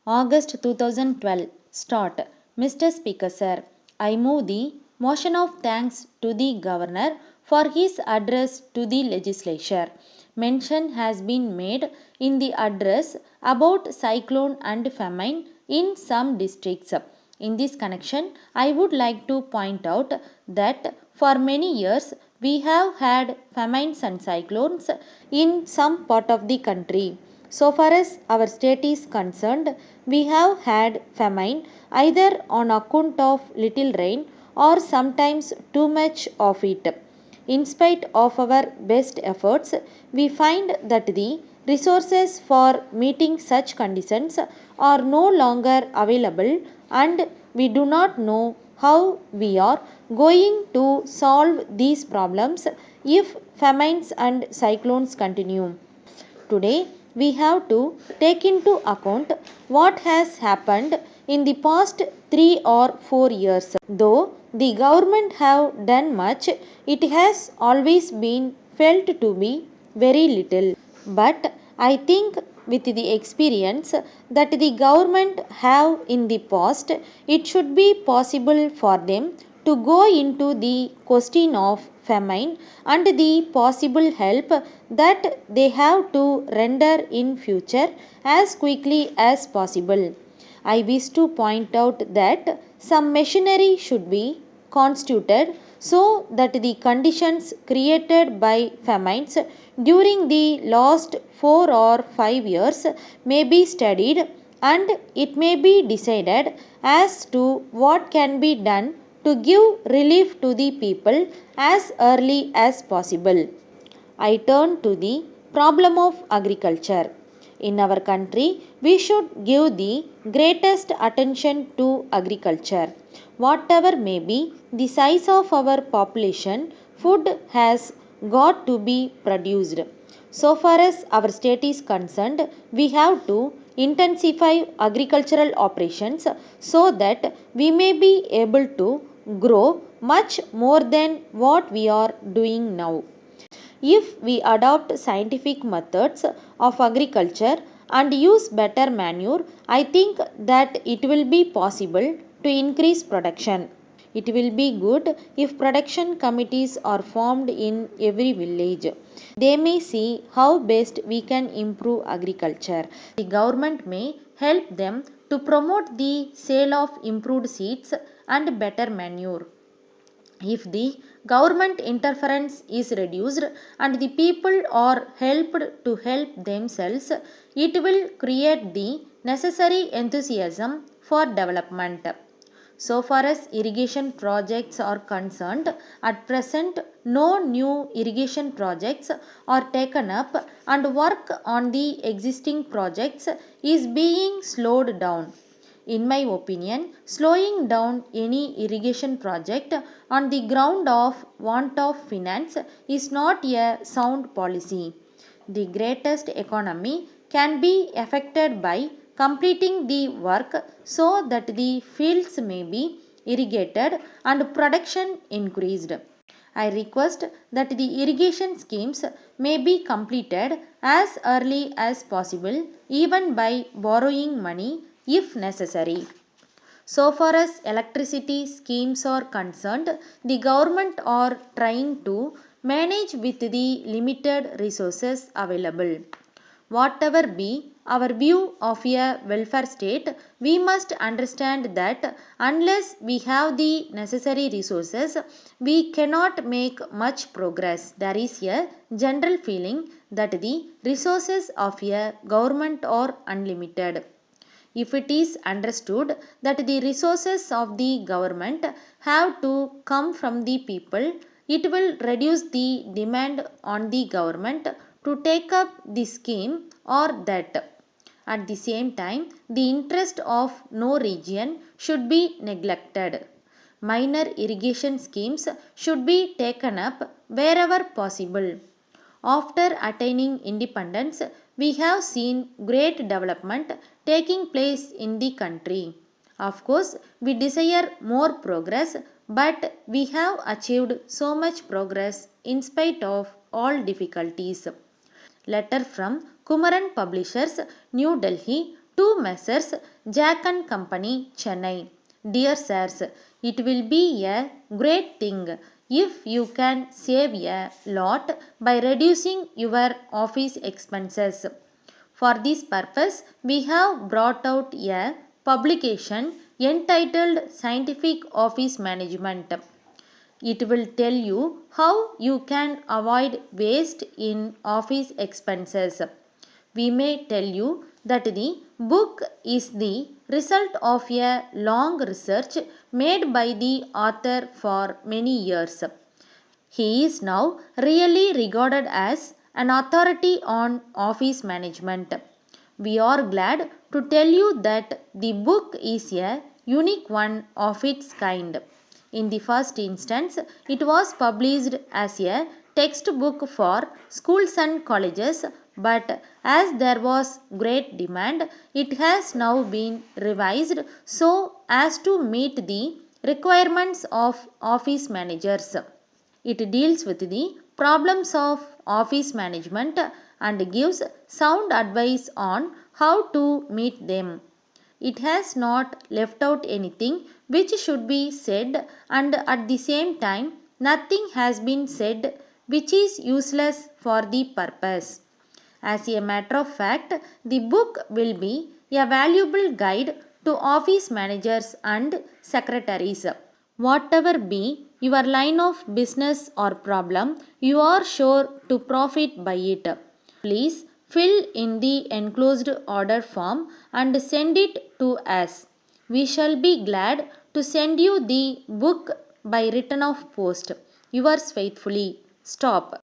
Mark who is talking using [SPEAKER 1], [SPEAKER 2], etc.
[SPEAKER 1] August 2012. Start. Mr. Speaker Sir, I move the motion of thanks to the Governor for his address to the legislature. Mention has been made in the address about cyclone and famine in some districts. In this connection, I would like to point out that for many years we have had famines and cyclones in some part of the country. So far as our state is concerned, we have had famine either on account of little rain or sometimes too much of it. In spite of our best efforts, we find that the resources for meeting such conditions are no longer available, and we do not know how we are going to solve these problems if famines and cyclones continue. Today, we have to take into account what has happened in the past 3 or 4 years. Though the government have done much, it has always been felt to be very little. But I think with the experience that the government have in the past, it should be possible for them to go into the question of famine and the possible help that they have to render in future as quickly as possible. I wish to point out that some machinery should be constituted so that the conditions created by famines during the last 4 or 5 years may be studied, and it may be decided as to what can be done to give relief to the people as early as possible. I turn to the problem of agriculture. In our country, we should give the greatest attention to agriculture. Whatever may be the size of our population, food has got to be produced. So far as our state is concerned, we have to intensify agricultural operations so that we may be able to grow much more than what we are doing now. If we adopt scientific methods of agriculture and use better manure, I think that it will be possible to increase production. It will be good if production committees are formed in every village. They may see how best we can improve agriculture. The government may help them to promote the sale of improved seeds and better manure. If the government interference is reduced and the people are helped to help themselves, it will create the necessary enthusiasm for development. So far as irrigation projects are concerned, at present no new irrigation projects are taken up, and work on the existing projects is being slowed down. In my opinion, slowing down any irrigation project on the ground of want of finance is not a sound policy. The greatest economy can be affected by completing the work so that the fields may be irrigated and production increased. I request that the irrigation schemes may be completed as early as possible, even by borrowing money if necessary. So far as electricity schemes are concerned, the government are trying to manage with the limited resources available. Whatever be our view of a welfare state, we must understand that unless we have the necessary resources, we cannot make much progress. There is a general feeling that the resources of a government are unlimited. If it is understood that the resources of the government have to come from the people, it will reduce the demand on the government to take up the scheme or that. At the same time, the interest of no region should be neglected. Minor irrigation schemes should be taken up wherever possible. After attaining independence, we have seen great development taking place in the country. Of course, we desire more progress, but we have achieved so much progress in spite of all difficulties. Letter from Kumaran Publishers, New Delhi, To Messrs. Jack and Company, Chennai. Dear Sirs, it will be a great thing if you can save a lot by reducing your office expenses. For this purpose, we have brought out a publication entitled Scientific Office Management. It will tell you how you can avoid waste in office expenses. We may tell you that the book is the result of a long research made by the author for many years. He is now really regarded as an authority on office management. We are glad to tell you that the book is a unique one of its kind. In the first instance, it was published as a textbook for schools and colleges, but as there was great demand, it has now been revised so as to meet the requirements of office managers. It deals with the problems of office management and gives sound advice on how to meet them. It has not left out anything which should be said, and at the same time nothing has been said which is useless for the purpose. As a matter of fact, the book will be a valuable guide to office managers and secretaries. Whatever be your line of business or problem, you are sure to profit by it. Please fill in the enclosed order form and send it to us. We shall be glad to send you the book by return of post. Yours faithfully. Stop.